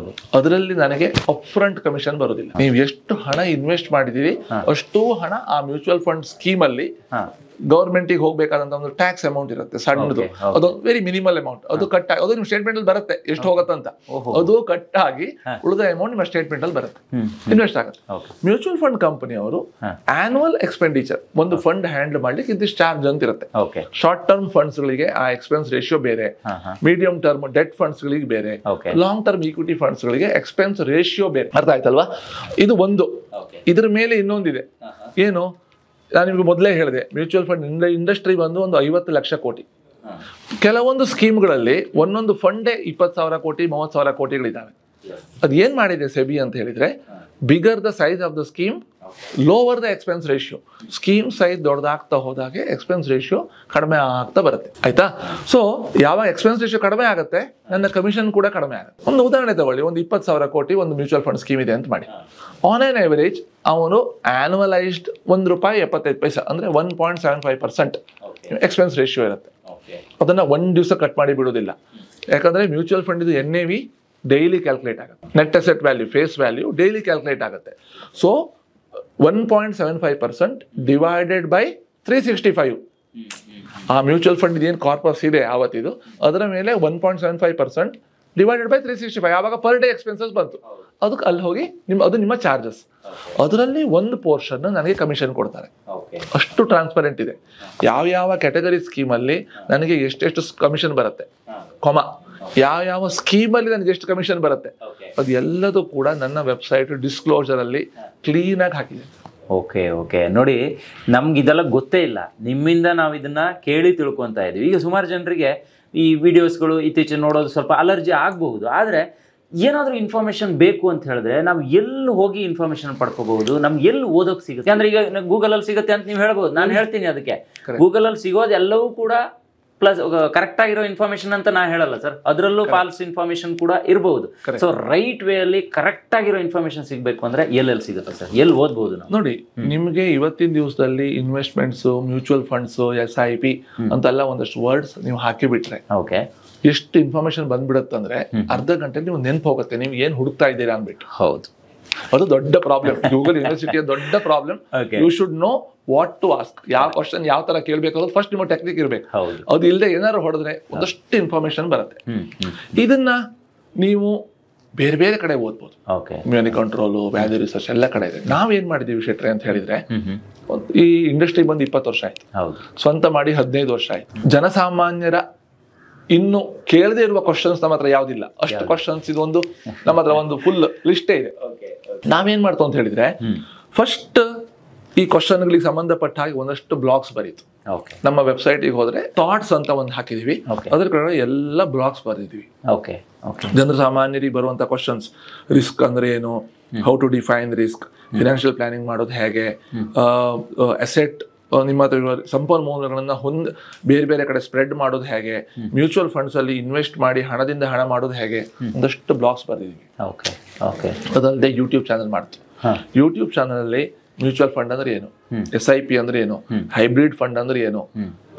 ಅದರಲ್ಲಿ ನನಗೆ ಅಪ್ ಫ್ರಂಟ್ ಕಮಿಷನ್ ಬರೋದಿಲ್ಲ. ನೀವು ಎಷ್ಟು ಹಣ ಇನ್ವೆಸ್ಟ್ ಮಾಡಿದಿರಿ ಅಷ್ಟು ಹಣ ಆ ಮ್ಯೂಚುವಲ್ ಫಂಡ್ ಸ್ಕೀಮ್ ಅಲ್ಲಿ ಗವರ್ಮೆಂಟಿಗೆ ಹೋಗ್ಬೇಕಾದಂತ ಒಂದು ಟ್ಯಾಕ್ಸ್ ಅಮೌಂಟ್ ಇರುತ್ತೆ, ಸಣ್ಣದು, ಅದು ವೆರಿ ಮಿನಿಮಲ್ ಅಮೌಂಟ್. ಅದು ಕಟ್ ಆಗಿ, ಅದು ನಿಮ್ಮ ಸ್ಟೇಟ್ಮೆಂಟ್ ಅಲ್ಲಿ ಬರುತ್ತೆ ಎಷ್ಟು ಹೋಗತ್ತಂತ, ಅದು ಕಟ್ ಆಗಿ ಉಳಿದ ಅಮೌಂಟ್ ನಿಮ್ಮ ಸ್ಟೇಟ್ಮೆಂಟ್ ಅಲ್ಲಿ ಬರುತ್ತೆ, ಇನ್ವೆಸ್ಟ್ ಆಗುತ್ತೆ. ಮ್ಯೂಚುವಲ್ ಫಂಡ್ ಕಂಪನಿಯವರು ಆನ್ಯುವಲ್ ಎಕ್ಸ್ಪೆಂಡಿಚರ್, ಒಂದು ಫಂಡ್ ಹ್ಯಾಂಡಲ್ ಮಾಡ್ಲಿಕ್ಕೆ ಇಂತಿಷ್ಟು ಚಾರ್ಜ್ ಅಂತ ಇರುತ್ತೆ. ಶಾರ್ಟ್ ಟರ್ಮ್ ಫಂಡ್ಸ್ ಗಳಿಗೆ ಆ ಎಕ್ಸ್ಪೆನ್ಸ್ ರೇಷಿಯೋ ಬೇರೆ, ಮೀಡಿಯಂ ಟರ್ಮ್ ಡೆಟ್ ಫಂಡ್ಸ್ ಗಳಿಗೆ ಬೇರೆ, ಲಾಂಗ್ ಟರ್ಮ್ ಈಕ್ವಿಟಿ ಫಂಡ್ಸ್ ಗಳಿಗೆ ಎಕ್ಸ್ಪೆನ್ಸ್ ರೇಷಿಯೋ ಬೇರೆ. ಅರ್ಥ ಆಯ್ತಲ್ವಾ? ಇದು ಒಂದು. ಇದ್ರ ಮೇಲೆ ಇನ್ನೊಂದಿದೆ, ಏನು ನಾನು ನಿಮ್ಗೆ ಮೊದಲೇ ಹೇಳಿದೆ, ಮ್ಯೂಚುವಲ್ ಫಂಡ್ ಇಂಡಸ್ಟ್ರಿ ಬಂದು ಒಂದು 50 ಲಕ್ಷ ಕೋಟಿ. ಕೆಲವೊಂದು ಸ್ಕೀಮ್ಗಳಲ್ಲಿ ಒಂದೊಂದು ಫಂಡೇ 20,000 ಕೋಟಿ 30,000 ಕೋಟಿಗಳಿದ್ದಾವೆ. ಅದು ಏನ್ ಮಾಡಿದೆ ಸೆಬಿ ಅಂತ ಹೇಳಿದ್ರೆ, bigger the size of the scheme, lower the expense ratio. Scheme size ದೊಡ್ಡದಾಗ್ತಾ ಹೋದಾಗೆ ಎಕ್ಸ್ಪೆನ್ಸ್ ರೇಷಿಯೋ ಕಡಿಮೆ ಆಗ್ತಾ ಬರುತ್ತೆ. ಆಯ್ತಾ? ಸೊ ಯಾವಾಗ ಎಕ್ಸ್ಪೆನ್ಸ್ ರೇಷಿಯೋ ಕಡಿಮೆ ಆಗುತ್ತೆ, ನನ್ನ ಕಮಿಷನ್ ಕೂಡ ಕಡಿಮೆ ಆಗುತ್ತೆ. ಒಂದು ಉದಾಹರಣೆ ತಗೊಳ್ಳಿ, ಒಂದು 20,000 ಕೋಟಿ ಒಂದು ಮ್ಯೂಚುವಲ್ ಫಂಡ್ ಸ್ಕೀಮ್ ಇದೆ ಅಂತ ಮಾಡಿ. ಆನ್ ಆನ್ ಎವರೇಜ್ ಅವನು ಆನ್ಯುವಲೈಸ್ಡ್ ₹1.75 ಅಂದ್ರೆ 1.75% ಎಕ್ಸ್ಪೆನ್ಸ್ ರೇಷಿಯೋ ಇರುತ್ತೆ. ಅದನ್ನ ಒಂದು ದಿವಸ ಕಟ್ ಮಾಡಿ ಬಿಡೋದಿಲ್ಲ. ಯಾಕಂದ್ರೆ ಮ್ಯೂಚುವಲ್ ಫಂಡ್ ಇದು NAV ಡೈಲಿ ಕ್ಯಾಲ್ಕುಲೇಟ್ ಆಗುತ್ತೆ, net asset value, face value daily calculate ಆಗುತ್ತೆ. ಸೊ 1.75% ಡಿವೈಡೆಡ್ ಬೈ 365, ಆ ಮ್ಯೂಚುವಲ್ ಫಂಡ್ ಏನು ಕಾರ್ಪಸ್ ಇದೆ ಆವತ್ತಿದು, ಅದರ ಮೇಲೆ 1.75% ಡಿವೈಡೆಡ್ ಬೈ 365, ಆವಾಗ ಪರ್ ಡೇ ಎಕ್ಸ್ಪೆನ್ಸಸ್ ಬಂತು. ಅದಕ್ಕೆ ಅಲ್ಲಿ ಹೋಗಿ ಅದು ನಿಮ್ಮ ಚಾರ್ಜಸ್. ಅದರಲ್ಲಿ ಒಂದು ಪೋರ್ಷನ್ ನನಗೆ ಕಮಿಷನ್ ಕೊಡ್ತಾರೆ. ಅಷ್ಟು ಟ್ರಾನ್ಸ್ಪರೆಂಟ್ ಇದೆ. ಯಾವ ಕ್ಯಾಟಗರಿ ಸ್ಕೀಮಲ್ಲಿ ನನಗೆ ಎಷ್ಟೆಷ್ಟು ಕಮಿಷನ್ ಬರುತ್ತೆ, ಯಾವ ಸ್ಕೀಮಲ್ಲಿ ನನಗೆ ಎಷ್ಟು ಕಮಿಷನ್ ಬರುತ್ತೆ, ಅದು ಎಲ್ಲದೂ ಕೂಡ ನನ್ನ ವೆಬ್ಸೈಟ್ ಡಿಸ್ಕ್ಲೋಜರ್ ಅಲ್ಲಿ ಕ್ಲೀನ್ ಆಗಿ ಹಾಕಿದೆ. ಓಕೆ ನೋಡಿ, ನಮ್ಗೆ ಇದೆಲ್ಲ ಗೊತ್ತೇ ಇಲ್ಲ. ನಿಮ್ಮಿಂದ ನಾವು ಇದನ್ನ ಕೇಳಿ ತಿಳ್ಕೊತಾ ಇದೀವಿ. ಈಗ ಸುಮಾರು ಜನರಿಗೆ ಈ ವಿಡಿಯೋಸ್ಗಳು ಇತ್ತೀಚೆಗೆ ನೋಡೋದು ಸ್ವಲ್ಪ ಅಲರ್ಜಿ ಆಗಬಹುದು. ಆದರೆ ಏನಾದರೂ ಇನ್ಫಾರ್ಮೇಶನ್ ಬೇಕು ಅಂತ ಹೇಳಿದ್ರೆ ನಾವು ಎಲ್ಲಿ ಹೋಗಿ ಇನ್ಫಾರ್ಮೇಶನ್ ಪಡ್ಕೋಬಹುದು, ನಮ್ಗೆ ಎಲ್ಲಿ ಓದೋಕೆ ಸಿಗುತ್ತೆ? ಅಂದ್ರೆ ಈಗ ಗೂಗಲಲ್ಲಿ ಸಿಗುತ್ತೆ ಅಂತ ನೀವು ಹೇಳ್ಬೋದು, ನಾನು ಹೇಳ್ತೀನಿ ಅದಕ್ಕೆ ಗೂಗಲಲ್ಲಿ ಸಿಗೋದು ಎಲ್ಲವೂ ಕೂಡ ಪ್ಲಸ್ ಕರೆಕ್ಟ್ ಆಗಿರೋ ಇನ್ಫಾರ್ಮೇಶನ್ ಅಂತ ನಾ ಹೇಳಲ್ಲ ಸರ್, ಅದರಲ್ಲೂ ಫಾಲ್ಸ್ ಇನ್ಫಾರ್ಮೇಶನ್ ಕೂಡ ಇರಬಹುದು. ಸೊ ರೈಟ್ ವೇ ಅಲ್ಲಿ ಕರೆಕ್ಟ್ ಆಗಿರೋ ಇನ್ಫಾರ್ಮೇಶನ್ ಸಿಗ್ಬೇಕು ಅಂದ್ರೆ ಎಲ್ಲೆಲ್ಲಿ ಸಿಗುತ್ತೆ ಸರ್, ಎಲ್ಲಿ ಓದ್ಬಹುದು ನಾವು? ನೋಡಿ, ನಿಮಗೆ ಇವತ್ತಿನ ದಿವಸದಲ್ಲಿ ಇನ್ವೆಸ್ಟ್ಮೆಂಟ್ಸ್, ಮ್ಯೂಚುವಲ್ ಫಂಡ್ಸ್, SIP ಅಂತೆಲ್ಲ ಒಂದಷ್ಟು ವರ್ಡ್ಸ್ ನೀವು ಹಾಕಿಬಿಟ್ರೆ ಓಕೆ ಎಷ್ಟು ಇನ್ಫಾರ್ಮೇಶನ್ ಬಂದ್ಬಿಡುತ್ತಂದ್ರೆ ಅರ್ಧ ಗಂಟೆ ನೀವು ನೆನಪು ಹೋಗುತ್ತೆ ನೀವು ಏನ್ ಹುಡುಕ್ತಾ ಇದ್ದೀರಾ ಅಂದ್ಬಿಟ್ಟು. ಹೌದು, ಅದು ದೊಡ್ಡ ಪ್ರಾಬ್ಲಮ್. ಗೂಗಲ್ ಯೂನಿವರ್ಸಿಟಿಯ ದೊಡ್ಡ problem. You should know what to ask, ಯಾವ ಕ್ವಶನ್ ಯಾವ ತರ ಕೇಳಬೇಕು ಅನ್ನೋದು ಫಸ್ಟ್ ನಿಮ್ಮ ಟೆಕ್ನಿಕ್ ಇರಬೇಕು. ಅದು ಇಲ್ಲದೆ ಏನಾದ್ರು ಹೊಡೆದ್ರೆ ಒಂದಷ್ಟು ಇನ್ಫಾರ್ಮೇಶನ್ ಬರುತ್ತೆ. ಇದನ್ನ ನೀವು ಬೇರೆ ಬೇರೆ ಕಡೆ ಓದ್ಬೋದು. ಮ್ಯೂನಿ ಕಂಟ್ರೋಲು, ವ್ಯಾಲ್ಯೂ ರಿಸರ್ಚ್ ಎಲ್ಲ ಕಡೆ ಇದೆ. ನಾವೇನ್ ಮಾಡಿದೀವಿ ಶೆಟ್ರೆ ಅಂತ ಹೇಳಿದ್ರೆ, ಈ ಇಂಡಸ್ಟ್ರಿ ಬಂದು 20 ವರ್ಷ ಆಯ್ತು, ಸ್ವಂತ ಮಾಡಿ 15 ವರ್ಷ ಆಯ್ತು. ಜನಸಾಮಾನ್ಯರ ಇನ್ನು ಕೇಳದೆ ಇರುವ ಕ್ವಶನ್ಸ್ ನಮ್ಮ ಹತ್ರ ಯಾವ್ದಿಲ್ಲ. ಅಷ್ಟು ಕ್ವಶನ್ಸ್ ಇದೊಂದು ನಮ್ಮ ಹತ್ರ ಒಂದು ಫುಲ್ ಲಿಸ್ಟೇ ಇದೆ. ನಾವೇನ್ ಮಾಡ್ತೋ ಅಂತ ಹೇಳಿದ್ರೆ, ಫಸ್ಟ್ ಈ ಕ್ವಶನ್ಗಳಿಗೆ ಸಂಬಂಧಪಟ್ಟ ಹಾಗೆ ಒಂದಷ್ಟು ಬ್ಲಾಗ್ಸ್ ಬರೀತು. ನಮ್ಮ ವೆಬ್ಸೈಟಿಗೆ ಹೋದ್ರೆ ಥಾಟ್ಸ್ ಅಂತ ಒಂದು ಹಾಕಿದೀವಿ, ಅದ್ರ ಕಡೆ ಎಲ್ಲ ಬ್ಲಾಗ್ಸ್ ಬರೆದಿದ್ವಿ. ಜನರ ಸಾಮಾನ್ಯರಿಗೆ ಬರುವಂತ ಕ್ವಶನ್ಸ್, ರಿಸ್ಕ್ ಅಂದ್ರೆ ಏನು, how to define risk, financial planning ಮಾಡೋದು ಹೇಗೆ, ಅಸೆಟ್ ನಿಮ್ಮ ಸಂಪನ್ಮೂಲಗಳನ್ನ ಬೇರೆ ಬೇರೆ ಕಡೆ ಸ್ಪ್ರೆಡ್ ಮಾಡೋದು ಹೇಗೆ, ಮ್ಯೂಚುವಲ್ ಫಂಡ್ಸ್ ಅಲ್ಲಿ ಇನ್ವೆಸ್ಟ್ ಮಾಡಿ ಹಣದಿಂದ ಹಣ ಮಾಡೋದು ಹೇಗೆ, ಒಂದಷ್ಟು ಬ್ಲಾಗ್ಸ್ ಬರ್ದಿದ್ದೀವಿ. ಅದಲ್ಲದೆ ಯೂಟ್ಯೂಬ್ ಚಾನಲ್ ಮಾಡ್ತೀವಿ. ಯೂಟ್ಯೂಬ್ ಚಾನಲ್ ಅಲ್ಲಿ ಮ್ಯೂಚುವಲ್ ಫಂಡ್ ಅಂದ್ರೆ ಏನು, SIP ಅಂದ್ರೆ ಏನು, ಹೈಬ್ರಿಡ್ ಫಂಡ್ ಅಂದ್ರೆ ಏನು,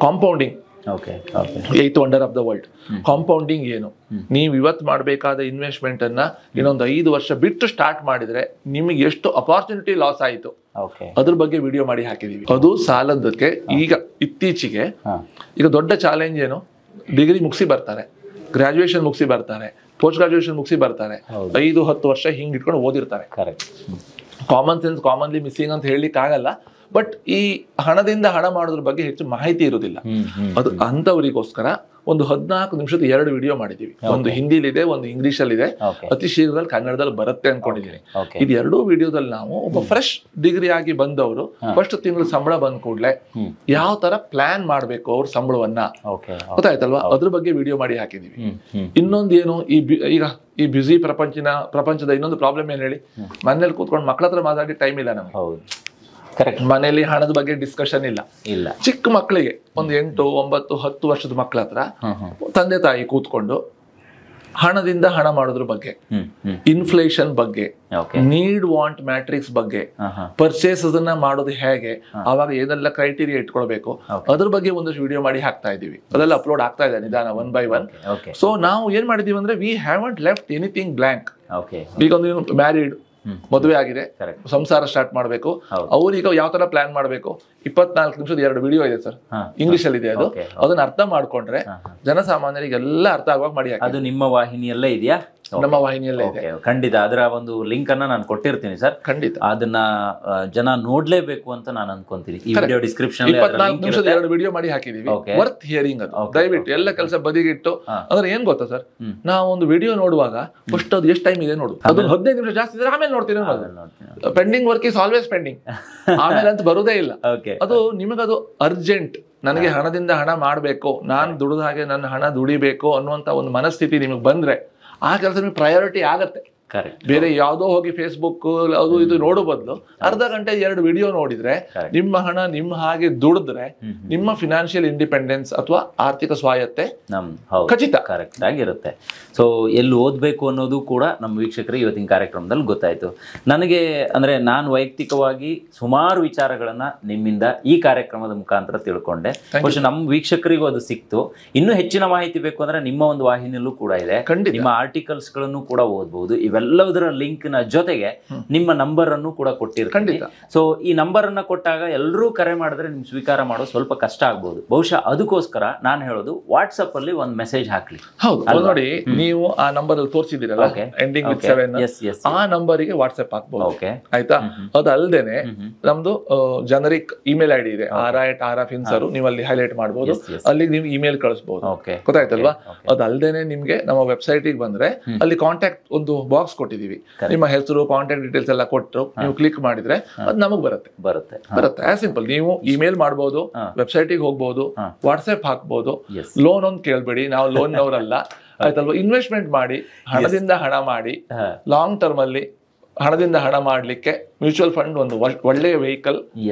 compounding, 8th wonder of the world, compounding ಏನು, ನೀವು ಇವತ್ತು ಮಾಡಬೇಕಾದ ಇನ್ವೆಸ್ಟ್ಮೆಂಟ್ ಅನ್ನ ಇನ್ನೊಂದು 5 ವರ್ಷ ಬಿಟ್ಟು ಸ್ಟಾರ್ಟ್ ಮಾಡಿದ್ರೆ ನಿಮಗೆ ಎಷ್ಟು ಅಪಾರ್ಚುನಿಟಿ ಲಾಸ್ ಆಯಿತು ಅದ್ರ ಬಗ್ಗೆ ವಿಡಿಯೋ ಮಾಡಿ ಹಾಕಿದೀವಿ. ಅದು ಸಾಲದಕ್ಕೆ ಈಗ ಇತ್ತೀಚೆಗೆ ಈಗ ದೊಡ್ಡ ಚಾಲೆಂಜ್ ಏನು, ಡಿಗ್ರಿ ಮುಗಿಸಿ ಬರ್ತಾರೆ, ಗ್ರಾಜುಯೇಷನ್ ಮುಗಿಸಿ ಬರ್ತಾರೆ, ಪೋಸ್ಟ್ ಗ್ರಾಜುಯೇಷನ್ ಮುಗಿಸಿ ಬರ್ತಾರೆ, 5-10 ವರ್ಷ ಹಿಂಗ್ ಇಟ್ಕೊಂಡು ಓದಿರ್ತಾರೆ. ಕಾಮನ್ ಸೆನ್ಸ್ ಕಾಮನ್ಲಿ ಮಿಸ್ಸಿಂಗ್ ಅಂತ ಹೇಳಲಿಕ್ಕೆ ಆಗಲ್ಲ, ಬಟ್ ಈ ಹಣದಿಂದ ಹಣ ಮಾಡೋದ್ರ ಬಗ್ಗೆ ಹೆಚ್ಚು ಮಾಹಿತಿ ಇರುವುದಿಲ್ಲ. ಅದು ಅಂತವರಿಗೋಸ್ಕರ ಒಂದು 14 ನಿಮಿಷದ 2 ವಿಡಿಯೋ ಮಾಡಿದೀವಿ. ಒಂದು ಹಿಂದಿಲಿದೆ, ಒಂದು ಇಂಗ್ಲಿಷ್ ಅಲ್ಲಿ ಇದೆ, ಅತಿ ಶೀಘ್ರದಲ್ಲಿ ಕನ್ನಡದಲ್ಲಿ ಬರುತ್ತೆ ಅನ್ಕೊಂಡಿದ್ದೀನಿ. ಇದು 2 ವಿಡಿಯೋದಲ್ಲಿ ನಾವು ಒಬ್ಬ ಫ್ರೆಶ್ ಡಿಗ್ರಿ ಆಗಿ ಬಂದವರು ಫಸ್ಟ್ ತಿಂಗಳು ಸಂಬಳ ಬಂದ ಕೂಡಲೇ ಯಾವ ತರ ಪ್ಲಾನ್ ಮಾಡ್ಬೇಕು ಅವ್ರ ಸಂಬಳವನ್ನ, ಗೊತ್ತಾಯ್ತಲ್ವಾ, ಅದ್ರ ಬಗ್ಗೆ ವಿಡಿಯೋ ಮಾಡಿ ಹಾಕಿದೀವಿ. ಇನ್ನೊಂದು ಏನು, ಈಗ ಈ ಬ್ಯುಸಿ ಪ್ರಪಂಚದ ಇನ್ನೊಂದು ಪ್ರಾಬ್ಲಮ್ ಏನ್ ಹೇಳಿ, ಮನೇಲಿ ಕೂತ್ಕೊಂಡು ಮಕ್ಕಳ ಹತ್ರ ಮಾತಾಡಿ ಟೈಮ್ ಇಲ್ಲ ನಮ್ಗೆ. ಮನೆಯಲ್ಲಿ ಹಣದ ಬಗ್ಗೆ ಡಿಸ್ಕಷನ್ ಇಲ್ಲ. ಚಿಕ್ಕ ಮಕ್ಕಳಿಗೆ ಒಂದು 8, 9, 10 ವರ್ಷದ ಮಕ್ಕಳ ಹತ್ರ ತಂದೆ ತಾಯಿ ಕೂತ್ಕೊಂಡು ಹಣದಿಂದ ಹಣ ಮಾಡೋದ್ರ ಬಗ್ಗೆ, ಇನ್ಫ್ಲೇಷನ್ ಬಗ್ಗೆ, ನೀಡ್ ವಾಂಟ್ ಮ್ಯಾಟ್ರಿಕ್ಸ್ ಬಗ್ಗೆ, ಪರ್ಚೇಸ್ ಅದನ್ನ ಮಾಡೋದು ಹೇಗೆ, ಅವಾಗ ಏನೆಲ್ಲ ಕ್ರೈಟೀರಿಯಾ ಇಟ್ಕೊಳ್ಬೇಕು, ಅದ್ರ ಬಗ್ಗೆ ಒಂದಷ್ಟು ವಿಡಿಯೋ ಮಾಡಿ ಹಾಕ್ತಾ ಇದೀವಿ. ಅದೆಲ್ಲ ಅಪ್ಲೋಡ್ ಆಗ್ತಾ ಇದೆ ನಿಧಾನ 1 by 1. ಸೊ ನಾವು ಏನ್ ಮಾಡಿದೀವಿ ಅಂದ್ರೆ, we haven't left anything blank. ಈಗ ಒಂದು ಮ್ಯಾರಿಡ್, ಮದುವೆ ಆಗಿದೆ, ಸಂಸಾರ ಸ್ಟಾರ್ಟ್ ಮಾಡ್ಬೇಕು, ಅವ್ರೀಗ ಯಾವ ತರ ಪ್ಲಾನ್ ಮಾಡ್ಬೇಕು, 24 ನಿಮಿಷದ 2 ವಿಡಿಯೋ ಇದೆ ಸರ್, ಇಂಗ್ಲಿಷ್ ಅಲ್ಲಿ ಇದೆ. ಅದನ್ನ ಅರ್ಥ ಮಾಡ್ಕೊಂಡ್ರೆ ಜನಸಾಮಾನ್ಯರಿಗೆಲ್ಲ ಅರ್ಥ ಆಗುವಾಗ ಮಾಡಿ. ಅದು ನಿಮ್ಮ ವಾಹಿನಿಯಲ್ಲೇ ಇದೆಯಾ? ನಮ್ಮ ವಾಹಿನಿಯಲ್ಲೇ ಇದೆ. ಖಂಡಿತ ಅದರ ಒಂದು ಲಿಂಕ್ ಅನ್ನ ನಾನು ಕೊಟ್ಟಿರ್ತೀನಿ ಸರ್. ಖಂಡಿತ ಅದನ್ನ ಜನ ನೋಡ್ಲೇಬೇಕು ಅಂತ ನಾನು ಅನ್ಕೊಂತೀನಿ. ಈ ವಿಡಿಯೋ ಡಿಸ್ಕ್ರಿಪ್ಷನ್ 24 ನಿಮಿಷದ 2 ವಿಡಿಯೋ ಮಾಡಿ ಹಾಕಿದೀವಿ, ವರ್ತ್ ಹಿಯರಿಂಗ್. ಅದು ದಯವಿಟ್ಟು ಎಲ್ಲ ಕೆಲಸ ಬದಿಗಿಟ್ಟು, ಅಂದ್ರೆ ಏನ್ ಗೊತ್ತಾ ಸರ್, ನಾವು ಒಂದು ವಿಡಿಯೋ ನೋಡುವಾಗ ಫಸ್ಟ್ ಅದು ಎಷ್ಟು ಟೈಮ್ ಇದೆ ನೋಡು, ಅದು 15 ನಿಮಿಷ ಜಾಸ್ತಿ ಇದ್ರೆ ಆಮೇಲೆ ನೋಡ್ತೀನಿ. Pending work is always pending, ಆಮೇಲೆ ಅಂತ ಬರುದೇ ಇಲ್ಲ. ಅದು ನಿಮಗದು ಅರ್ಜೆಂಟ್, ನನಗೆ ಹಣದಿಂದ ಹಣ ಮಾಡ್ಬೇಕು, ನಾನ್ ದುಡಿದ ಹಾಗೆ ನನ್ನ ಹಣ ದುಡಿಬೇಕು ಅನ್ನುವಂತ ಒಂದು ಮನಸ್ಥಿತಿ ನಿಮಗೆ ಬಂದ್ರೆ ಆ ಕೆಲಸ ನಿಮಗೆ ಪ್ರಯಾರಿಟಿ ಆಗತ್ತೆ. ಬೇರೆ ಯಾವ್ದೋ ಹೋಗಿ ಫೇಸ್ಬುಕ್ ಅದು ಇದು ನೋಡೋ ಬದಲು ಅರ್ಧ ಗಂಟೆ 2 ವಿಡಿಯೋ ನೋಡಿದ್ರೆ ನಿಮ್ಮ ಹಣ ನಿಮ್ಮ ಹಾಗೆ ದುಡಿದ್ರೆ ನಿಮ್ಮ ಫಿನಾನ್ಷಿಯಲ್ ಇಂಡಿಪೆಂಡೆನ್ಸ್ ಅಥವಾ ಆರ್ಥಿಕ ಸ್ವಾಯತ್ತೆ ಖಚಿತ ಕರೆಕ್ಟ್ ಆಗಿರುತ್ತೆ. ಸೊ ಎಲ್ಲಿ ಓದಬೇಕು ಅನ್ನೋದು ಕೂಡ ನಮ್ಮ ವೀಕ್ಷಕರಿಗೆ ಇವತ್ತಿನ ಕಾರ್ಯಕ್ರಮದಲ್ಲಿ ಗೊತ್ತಾಯ್ತು. ನನಗೆ ಅಂದ್ರೆ ನಾನು ವೈಯಕ್ತಿಕವಾಗಿ ಸುಮಾರು ವಿಚಾರಗಳನ್ನ ನಿಮ್ಮಿಂದ ಈ ಕಾರ್ಯಕ್ರಮದ ಮುಖಾಂತರ ತಿಳ್ಕೊಂಡೆ. ಬಹುಶಃ ನಮ್ಮ ವೀಕ್ಷಕರಿಗೂ ಅದು ಸಿಕ್ತು. ಇನ್ನೂ ಹೆಚ್ಚಿನ ಮಾಹಿತಿ ಬೇಕು ಅಂದ್ರೆ ನಿಮ್ಮ ಒಂದು ವಾಹಿನಿಯಲ್ಲೂ ಕೂಡ ಇದೆ, ನಿಮ್ಮ ಆರ್ಟಿಕಲ್ಸ್ ಗಳನ್ನು ಕೂಡ ಓದಬಹುದು. ಇವೆಲ್ಲದರ ಲಿಂಕ್ ನ ಜೊತೆಗೆ ನಿಮ್ಮ ನಂಬರ್ ಅನ್ನು ಕೂಡ ಕೊಟ್ಟಿರ್ತೀನಿ. ಸೊ ಈ ನಂಬರ್ ಅನ್ನ ಕೊಟ್ಟಾಗ ಎಲ್ಲರೂ ಕರೆ ಮಾಡಿದ್ರೆ ನಿಮ್ ಸ್ವೀಕಾರ ಮಾಡೋದು ಸ್ವಲ್ಪ ಕಷ್ಟ ಆಗ್ಬಹುದು. ಬಹುಶಃ ಅದಕ್ಕೋಸ್ಕರ ನಾನು ಹೇಳೋದು ವಾಟ್ಸ್ಆಪ್ ಅಲ್ಲಿ ಒಂದು ಮೆಸೇಜ್ ಹಾಕ್ಲಿ. ಹೌದು ನೋಡಿ, ನೀವು ಆ ನಂಬರ್ ಅಲ್ಲಿ ತೋರಿಸಿದಿರಲ್ಲ ಎಂಡಿಂಗ್ ವಿತ್ 7, ಆ ನಂಬರಿಗೆ ವಾಟ್ಸ್ಆಪ್ ಹಾಕ್ಬಹುದು. ಆಯ್ತಾ? ಅದಲ್ದೇನೆ ನಮ್ದು ಜನರಿಕ್ ಇಮೇಲ್ ಐಡಿ ಇದೆ, ara@ara.fin ನೀವು ಅಲ್ಲಿ ಹೈಲೈಟ್ ಮಾಡಬಹುದು, ಅಲ್ಲಿ ನೀವು ಇಮೇಲ್ ಕಳಿಸಬಹುದು. ಗೊತ್ತಾಯ್ತಲ್ವಾ? ಅದಲ್ದೇನೆ ನಿಮ್ಗೆ ನಮ್ಮ ವೆಬ್ಸೈಟ್ ಬಂದ್ರೆ ಅಲ್ಲಿ ಕಾಂಟ್ಯಾಕ್ಟ್ ಒಂದು ಬಾಕ್ಸ್ ಕೊಟ್ಟಿದೀವಿ. ನಿಮ್ಮ ಹೆಸರು, ಕಾಂಟ್ಯಾಕ್ಟ್ ಡೀಟೇಲ್ಸ್ ಎಲ್ಲ ಕೊಟ್ಟು ನೀವು ಕ್ಲಿಕ್ ಮಾಡಿದ್ರೆ ಅದು ನಮಗ್ ಬರುತ್ತೆ. As simple. ನೀವು ಇಮೇಲ್ ಮಾಡಬಹುದು, ವೆಬ್ಸೈಟ್ ಹೋಗ್ಬಹುದು, ವಾಟ್ಸ್ಆಪ್ ಹಾಕ್ಬಹುದು. ಲೋನ್ ಒಂದು ಕೇಳ್ಬೇಡಿ, ನಾವು ಲೋನ್ ಅವರಲ್ಲ. ಆಯ್ತಲ್ವಾ? ಇನ್ವೆಸ್ಟ್ಮೆಂಟ್ ಮಾಡಿ, ಹಣದಿಂದ ಹಣ ಮಾಡಿ, ಲಾಂಗ್ ಟರ್ಮ್ ಅಲ್ಲಿ ಹಣದಿಂದ ಹಣ ಮಾಡ್ಲಿಕ್ಕೆ ಮ್ಯೂಚುವಲ್ ಫಂಡ್ ಒಂದು ಒಳ್ಳೆಯ ವೆಹಿಕಲ್.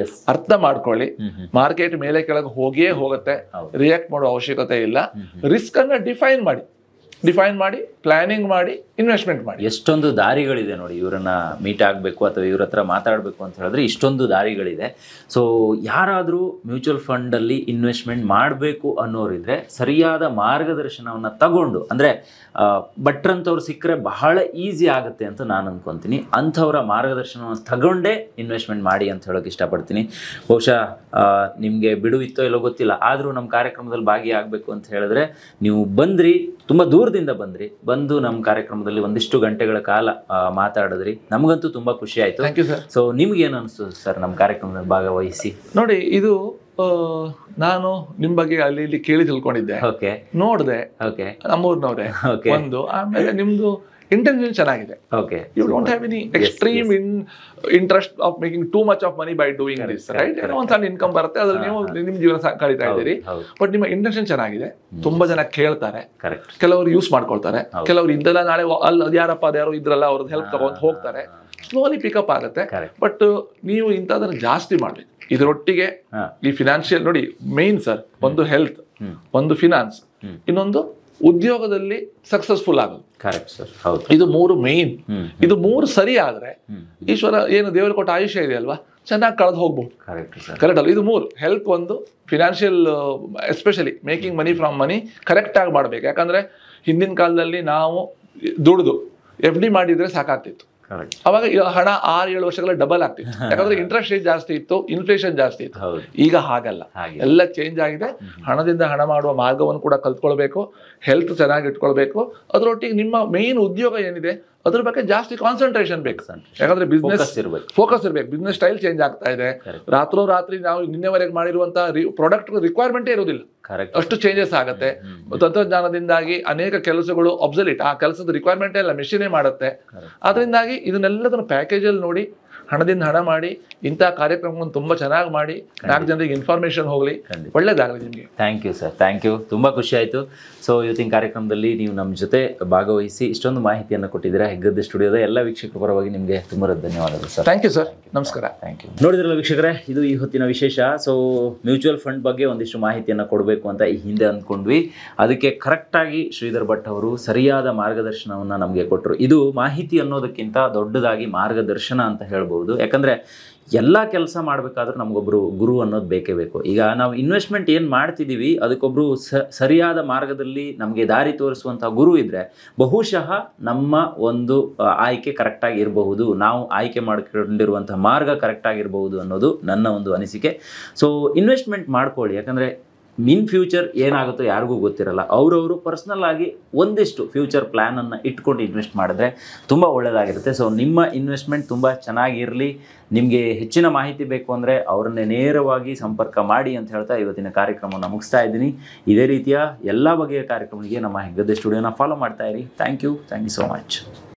ಅರ್ಥ ಮಾಡ್ಕೊಳ್ಳಿ, ಮಾರ್ಕೆಟ್ ಮೇಲೆ ಕೆಳಗೆ ಹೋಗಿಯೇ ಹೋಗುತ್ತೆ, ರಿಯಾಕ್ಟ್ ಮಾಡೋ ಅವಶ್ಯಕತೆ ಇಲ್ಲ. ರಿಸ್ಕ್ ಅನ್ನ ಡಿಫೈನ್ ಮಾಡಿ ಪ್ಲಾನಿಂಗ್ ಮಾಡಿ ಇನ್ವೆಸ್ಟ್ಮೆಂಟ್ ಮಾಡಿ. ಎಷ್ಟೊಂದು ದಾರಿಗಳಿದೆ ನೋಡಿ, ಇವರನ್ನ ಮೀಟ್ ಆಗಬೇಕು ಅಥವಾ ಇವ್ರ ಹತ್ರ ಮಾತಾಡಬೇಕು ಅಂತ ಹೇಳಿದ್ರೆ ಇಷ್ಟೊಂದು ದಾರಿಗಳಿದೆ. ಸೊ ಯಾರಾದರೂ ಮ್ಯೂಚುವಲ್ ಫಂಡಲ್ಲಿ ಇನ್ವೆಸ್ಟ್ಮೆಂಟ್ ಮಾಡಬೇಕು ಅನ್ನೋರಿದ್ರೆ ಸರಿಯಾದ ಮಾರ್ಗದರ್ಶನವನ್ನು ತಗೊಂಡು, ಅಂದರೆ ಭಟ್ರಂಥವ್ರು ಸಿಕ್ಕರೆ ಬಹಳ ಈಸಿ ಆಗುತ್ತೆ ಅಂತ ನಾನು ಅನ್ಕೊತೀನಿ. ಅಂಥವರ ಮಾರ್ಗದರ್ಶನವನ್ನು ತಗೊಂಡೇ ಇನ್ವೆಸ್ಟ್ಮೆಂಟ್ ಮಾಡಿ ಅಂತ ಹೇಳೋಕೆ ಇಷ್ಟಪಡ್ತೀನಿ. ಬಹುಶಃ ನಿಮಗೆ ಬಿಡುವಿತ್ತೋ ಇಲ್ಲೋ ಗೊತ್ತಿಲ್ಲ, ಆದರೂ ನಮ್ಮ ಕಾರ್ಯಕ್ರಮದಲ್ಲಿ ಭಾಗಿಯಾಗಬೇಕು ಅಂತ ಹೇಳಿದ್ರೆ ನೀವು ಬಂದ್ರಿ, ತುಂಬ ದೂರದಿಂದ ಬಂದು ನಮ್ಮ ಕಾರ್ಯಕ್ರಮದಲ್ಲಿ ಒಂದಿಷ್ಟು ಗಂಟೆಗಳ ಕಾಲ ಮಾತಾಡಿದ್ರಿ. ನಮಗಂತೂ ತುಂಬಾ ಖುಷಿ ಆಯ್ತು. ಸೊ ನಿಮ್ಗೆ ಏನು ಅನಿಸ್ತು ಸರ್ ನಮ್ಮ ಕಾರ್ಯಕ್ರಮದಲ್ಲಿ ಭಾಗವಹಿಸಿ? ನೋಡಿ, ಇದು ನಾನು ನಿಮ್ ಬಗ್ಗೆ ಅಲ್ಲಿ ಇಲ್ಲಿ ಕೇಳಿ ತಿಳ್ಕೊಂಡಿದ್ದೆ, ನೋಡ್ದೆ, ನಮ್ಮೂರ್ನವ್ರೆ ಒಂದು. ಆಮೇಲೆ ನಿಮ್ದು ಇಂಟೆನ್ಷನ್ ಚೆನ್ನಾಗಿದೆ. You don't have any extreme interest of making too much of money by doing this, right? ಏನೋ ಒಂದು ಸಣ್ಣ ಇನ್ಕಮ್ ಬರುತ್ತೆ, ಅದ್ರಲ್ಲಿ ನೀವು ನಿಮ್ ಜೀವನ ಕಳೀತಾ ಇದ್ದೀರಿ. ಬಟ್ ನಿಮ್ಮ ಇಂಟೆನ್ಷನ್ ಚೆನ್ನಾಗಿದೆ. ತುಂಬಾ ಜನ ಕೇಳ್ತಾರೆ, ಕೆಲವರು ಯೂಸ್ ಮಾಡ್ಕೊಳ್ತಾರೆ, ಕೆಲವರು ಇದ್ದಲ್ಲ ನಾಳೆ ಅಲ್ಲಿ ಯಾರಪ್ಪ ಅದ್ಯಾರೋ ಇದ್ರಲ್ಲ ಅವ್ರದ್ದು ಹೆಲ್ಪ್ ತಗೊಂಡು ಹೋಗ್ತಾರೆ. ಸ್ಲೋಲಿ ಪಿಕಪ್ ಆಗುತ್ತೆ. ಬಟ್ ನೀವು ಇಂಥದನ್ನ ಜಾಸ್ತಿ ಮಾಡ್ಬೇಕು. ಇದರೊಟ್ಟಿಗೆ ಈ ಫಿನಾನ್ಷಿಯಲ್ ನೋಡಿ, ಮೇನ್ ಸರ್, ಒಂದು ಹೆಲ್ತ್, ಒಂದು ಫಿನಾನ್ಸ್, ಇನ್ನೊಂದು ಉದ್ಯೋಗದಲ್ಲಿ ಸಕ್ಸಸ್ಫುಲ್ ಆಗೋದು. ಇದು 3 ಮೇನ್. ಇದು 3 ಸರಿ ಆದ್ರೆ ಈಶ್ವರ ಏನು ದೇವರು ಕೊಟ್ಟ ಆಯುಷ್ಯ ಇದೆ ಅಲ್ವಾ, ಚೆನ್ನಾಗಿ ಕಳೆದು ಹೋಗ್ಬೋದು. ಕರೆಕ್ಟ್ ಅಲ್ಲ? ಇದು 3: ಹೆಲ್ತ್, ಒಂದು financial, especially making money from money correct ಆಗಿ ಮಾಡ್ಬೇಕು. ಯಾಕಂದ್ರೆ ಹಿಂದಿನ ಕಾಲದಲ್ಲಿ ನಾವು ದುಡ್ದು FD ಮಾಡಿದ್ರೆ ಸಾಕಾಗ್ತಿತ್ತು. ಅವಾಗ ಹಣ 6-7 ವರ್ಷಗಳ ಡಬಲ್ ಆಗ್ತಿತ್ತು. ಯಾಕಂದ್ರೆ ಇಂಟ್ರೆಸ್ಟ್ ರೇಟ್ ಜಾಸ್ತಿ ಇತ್ತು, ಇನ್ಫ್ಲೇಷನ್ ಜಾಸ್ತಿ ಇತ್ತು. ಈಗ ಹಾಗಲ್ಲ, ಎಲ್ಲ ಚೇಂಜ್ ಆಗಿದೆ. ಹಣದಿಂದ ಹಣ ಮಾಡುವ ಮಾರ್ಗವನ್ನು ಕೂಡ ಕಲ್ತ್ಕೊಳ್ಬೇಕು, ಹೆಲ್ತ್ ಚೆನ್ನಾಗಿ ಇಟ್ಕೊಳ್ಬೇಕು. ಅದರೊಟ್ಟಿಗೆ ನಿಮ್ಮ ಮೇನ್ ಉದ್ಯೋಗ ಏನಿದೆ ಅದ್ರ ಬಗ್ಗೆ ಜಾಸ್ತಿ ಕಾನ್ಸಂಟ್ರೇಷನ್ ಬೇಕು. ಯಾಕಂದ್ರೆ ಬಿಸ್ನೆಸ್ ಫೋಕಸ್ ಇರ್ಬೇಕು. ಬಿಸ್ನೆಸ್ ಸ್ಟೈಲ್ ಚೇಂಜ್ ಆಗ್ತಾ ಇದೆ. ರಾತ್ರಿ ನಾವು ನಿನ್ನೆವರೆಗೆ ಮಾಡಿರುವಂತಹ ಪ್ರಾಡಕ್ಟ್ ರಿಕ್ವೈರ್ಮೆಂಟೇ ಇರೋದಿಲ್ಲ, ಅಷ್ಟು ಚೇಂಜಸ್ ಆಗುತ್ತೆ. ತಂತ್ರಜ್ಞಾನದಿಂದಾಗಿ ಅನೇಕ ಕೆಲಸಗಳು ಅಬ್ಸಲ್ಯೂಟ್, ಆ ಕೆಲಸದ ರಿಕ್ವೈರ್ಮೆಂಟ್ ಎಲ್ಲ ಮೆಷಿನೇ ಮಾಡುತ್ತೆ. ಅದರಿಂದಾಗಿ ಇದನ್ನೆಲ್ಲದನ್ನು ಪ್ಯಾಕೇಜ್ ಅಲ್ಲಿ ನೋಡಿ, ಹಣದಿಂದ ಹಣ ಮಾಡಿ, ಇಂಥ ಕಾರ್ಯಕ್ರಮವನ್ನು ತುಂಬಾ ಚೆನ್ನಾಗಿ ಮಾಡಿ, 4 ಜನರಿಗೆ ಇನ್ಫಾರ್ಮೇಶನ್ ಹೋಗ್ಲಿ, ಒಳ್ಳೇದಾಗಲಿ ನಿಮಗೆ. Thank you sir, thank you. ತುಂಬಾ ಖುಷಿ ಆಯ್ತು. ಸೊ ಇವತ್ತಿನ ಕಾರ್ಯಕ್ರಮದಲ್ಲಿ ನೀವು ನಮ್ಮ ಜೊತೆ ಭಾಗವಹಿಸಿ ಇಷ್ಟೊಂದು ಮಾಹಿತಿಯನ್ನು ಕೊಟ್ಟಿದ್ದೀರಾ. ಹೆಗ್ಗದ್ದೆ ಸ್ಟುಡಿಯೋದ ಎಲ್ಲ ವೀಕ್ಷಕರ ಪರವಾಗಿ ನಿಮಗೆ ತುಂಬಾ ಧನ್ಯವಾದಗಳು ಸರ್. ಥ್ಯಾಂಕ್ ಯು ಸರ್, ನಮಸ್ಕಾರ. Thank you. ನೋಡಿದ್ರಲ್ಲ ವೀಕ್ಷಕರೇ, ಇದು ಈ ಹೊತ್ತಿನ ವಿಶೇಷ. ಸೊ ಮ್ಯೂಚುವಲ್ ಫಂಡ್ ಬಗ್ಗೆ ಒಂದಿಷ್ಟು ಮಾಹಿತಿಯನ್ನು ಕೊಡಬೇಕು ಅಂತ ಈ ಹಿಂದೆ ಅಂದ್ಕೊಂಡ್ವಿ. ಅದಕ್ಕೆ ಕರೆಕ್ಟಾಗಿ ಶ್ರೀಧರ್ ಭಟ್ ಅವರು ಸರಿಯಾದ ಮಾರ್ಗದರ್ಶನವನ್ನು ನಮಗೆ ಕೊಟ್ಟರು. ಇದು ಮಾಹಿತಿ ಅನ್ನೋದಕ್ಕಿಂತ ದೊಡ್ಡದಾಗಿ ಮಾರ್ಗದರ್ಶನ ಅಂತ ಹೇಳ್ಬೋದು. ಯಾಕಂದ್ರೆ ಎಲ್ಲ ಕೆಲಸ ಮಾಡಬೇಕಾದ್ರೂ ನಮಗೊಬ್ರು ಗುರು ಅನ್ನೋದು ಬೇಕೇ ಬೇಕು. ಈಗ ನಾವು ಇನ್ವೆಸ್ಟ್ಮೆಂಟ್ ಏನು ಮಾಡ್ತಿದ್ದೀವಿ ಅದಕ್ಕೊಬ್ರು ಸರಿಯಾದ ಮಾರ್ಗದಲ್ಲಿ ನಮಗೆ ದಾರಿ ತೋರಿಸುವಂತಹ ಗುರು ಇದ್ರೆ ಬಹುಶಃ ನಮ್ಮ ಒಂದು ಆಯ್ಕೆ ಕರೆಕ್ಟಾಗಿ ಇರಬಹುದು, ನಾವು ಆಯ್ಕೆ ಮಾಡ್ಕೊಂಡಿರುವಂತಹ ಮಾರ್ಗ ಕರೆಕ್ಟಾಗಿ ಇರಬಹುದು ಅನ್ನೋದು ನನ್ನ ಒಂದು ಅನಿಸಿಕೆ. ಸೊ ಇನ್ವೆಸ್ಟ್ಮೆಂಟ್ ಮಾಡ್ಕೊಳ್ಳಿ. ಯಾಕಂದರೆ ಇನ್ ಫ್ಯೂಚರ್ ಏನಾಗುತ್ತೋ ಯಾರಿಗೂ ಗೊತ್ತಿರಲ್ಲ. ಅವರವರು ಪರ್ಸ್ನಲ್ ಆಗಿ ಒಂದಿಷ್ಟು ಫ್ಯೂಚರ್ ಪ್ಲ್ಯಾನನ್ನು ಇಟ್ಕೊಂಡು ಇನ್ವೆಸ್ಟ್ ಮಾಡಿದ್ರೆ ತುಂಬ ಒಳ್ಳೆಯದಾಗಿರುತ್ತೆ. ಸೊ ನಿಮ್ಮ ಇನ್ವೆಸ್ಟ್ಮೆಂಟ್ ತುಂಬ ಚೆನ್ನಾಗಿರಲಿ. ನಿಮಗೆ ಹೆಚ್ಚಿನ ಮಾಹಿತಿ ಬೇಕು ಅಂದರೆ ಅವರನ್ನೇ ನೇರವಾಗಿ ಸಂಪರ್ಕ ಮಾಡಿ ಅಂತ ಹೇಳ್ತಾ ಇವತ್ತಿನ ಕಾರ್ಯಕ್ರಮವನ್ನು ಮುಗಿಸ್ತಾ ಇದ್ದೀನಿ. ಇದೇ ರೀತಿಯ ಎಲ್ಲ ಬಗೆಯ ಕಾರ್ಯಕ್ರಮಗಳಿಗೆ ನಮ್ಮ ಹೆಗ್ಗದ್ದೆ ಸ್ಟುಡಿಯೋನ ಫಾಲೋ ಮಾಡ್ತಾ ಇರಿ. Thank you so much.